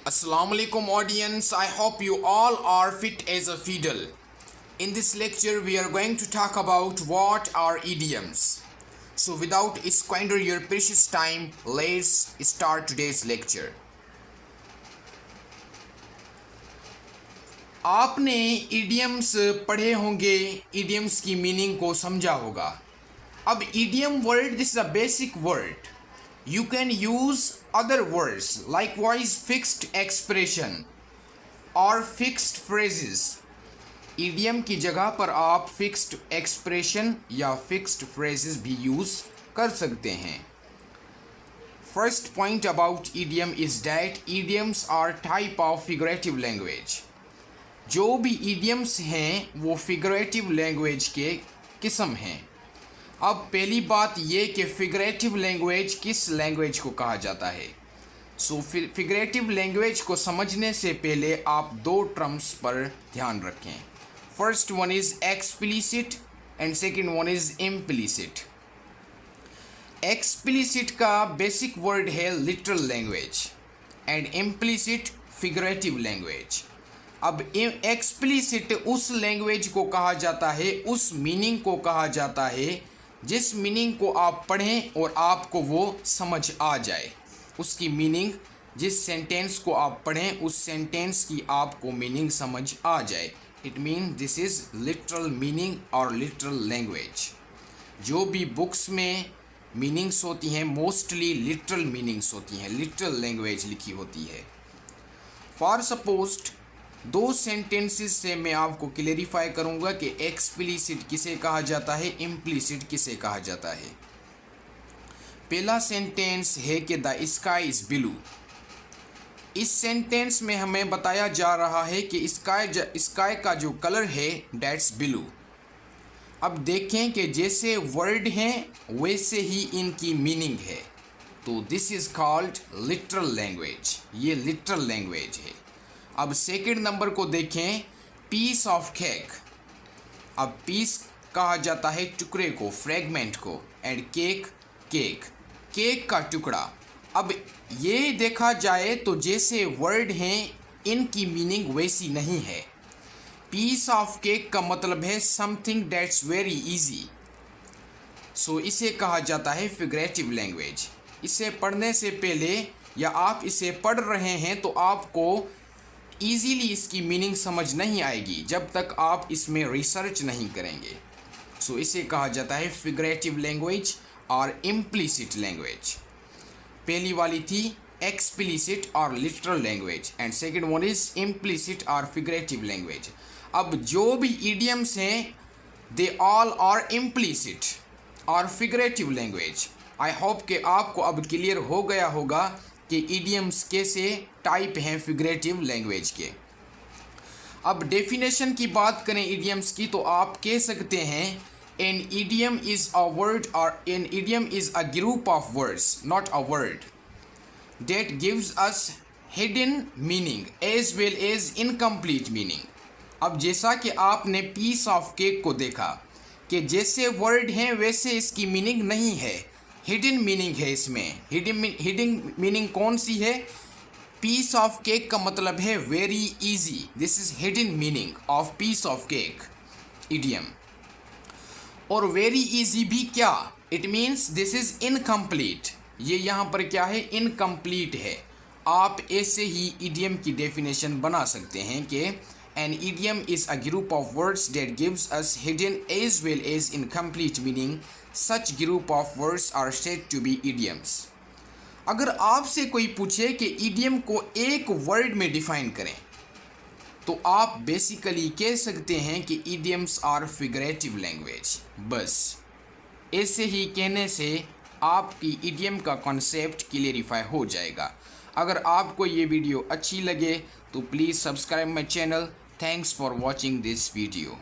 Assalamualaikum audience, I hope you all are fit as a fiddle. In this lecture we are going to talk about what are idioms. So without squandering your precious time, let's start today's lecture. आपने idioms पढ़े होंगे, idioms की meaning को समझा होगा. अब idiom word, this is a basic word. You can use other words, likewise fixed expression or fixed phrases. Idiom की जगह पर आप fixed expression या fixed phrases भी use कर सकते हैं. First point about idiom is that idioms are type of figurative language. जो भी idioms हैं वो figurative language के किस्म हैं. अब पहली बात ये कि फिगरेटिव लैंग्वेज किस लैंग्वेज को कहा जाता है. सो फिगरेटिव लैंग्वेज को समझने से पहले आप दो टर्म्स पर ध्यान रखें. First one is explicit and second one is implicit. Explicit का बेसिक वर्ड है literal language and implicit figurative language. अब एक्सप्लिसिट उस लैंग्वेज को कहा जाता है, उस मीनिंग को कहा जाता है जिस मीनिंग को आप पढ़ें और आपको वो समझ आ जाए. उसकी मीनिंग, जिस सेंटेंस को आप पढ़ें उस सेंटेंस की आपको मीनिंग समझ आ जाए. It mean this is literal meaning और लिटरल लैंग्वेज. जो भी बुक्स में मीनिंग्स होती हैं मोस्टली लिटरल मीनिंग्स होती हैं, लिटरल लैंग्वेज लिखी होती है. फॉर सपोज्ड दो सेंटेंसेस से मैं आपको क्लेरिफाई करूंगा कि एक्सप्लिसिट किसे कहा जाता है, इम्प्लिसिट किसे कहा जाता है. पहला सेंटेंस है कि द स्काई इज ब्लू. इस सेंटेंस में हमें बताया जा रहा है कि स्काई का जो कलर है डेट्स ब्लू. अब देखें कि जैसे वर्ड हैं वैसे ही इनकी मीनिंग है, तो this is called literal language. ये लिटरल लैंग्वेज है. अब सेकंड नंबर को देखें, पीस ऑफ केक. अब पीस कहा जाता है टुकड़े को, फ्रेगमेंट को, एंड केक केक, केक का टुकड़ा. अब ये देखा जाए तो जैसे वर्ड हैं इनकी मीनिंग वैसी नहीं है. पीस ऑफ केक का मतलब है समथिंग दैट्स वेरी इजी. सो इसे कहा जाता है फिगरेटिव लैंग्वेज. इसे पढ़ने से पहले या आप इसे पढ़ रहे हैं तो आपको ईजीली इसकी मीनिंग समझ नहीं आएगी जब तक आप इसमें रिसर्च नहीं करेंगे. सो इसे कहा जाता है फिगरेटिव लैंग्वेज और इम्प्लिसिट लैंग्वेज. पहली वाली थी एक्सप्लिसिट और literal language and second one is implicit और फिगरेटिव लैंग्वेज. अब जो भी इडियम्स हैं दे ऑल आर इम्प्लिसिट और फिगरेटिव लैंग्वेज. आई होप कि आपको अब क्लियर हो गया होगा कि इडियम्स कैसे टाइप हैं फिगरेटिव लैंग्वेज के. अब डेफिनेशन की बात करें इडियम्स की तो आप कह सकते हैं an idiom is a word और an idiom is a group of words, not a word, that gives us hidden meaning as well as incomplete meaning. अब जैसा कि आपने पीस ऑफ केक को देखा कि जैसे वर्ड हैं वैसे इसकी मीनिंग नहीं है, हिडन मीनिंग है इसमें. हिडन मीनिंग कौन सी है? पीस ऑफ केक का मतलब है very easy. This is hidden meaning of peace of cake idiom. और वेरी इजी भी क्या? It means this is incomplete. ये यहाँ पर क्या है? इनकम्प्लीट है. आप ऐसे ही इडियम की डेफिनेशन बना सकते हैं कि an idiom is a group of words that gives us hidden as well as incomplete meaning. Such group of words are said to be idioms. अगर आपसे कोई पूछे कि idiom को एक वर्ड में डिफाइन करें तो आप बेसिकली कह सकते हैं कि idioms are figurative language. बस ऐसे ही कहने से आपकी idiom का कॉन्सेप्ट क्लियरिफाई हो जाएगा. अगर आपको ये वीडियो अच्छी लगे तो please subscribe my channel. Thanks for watching this video.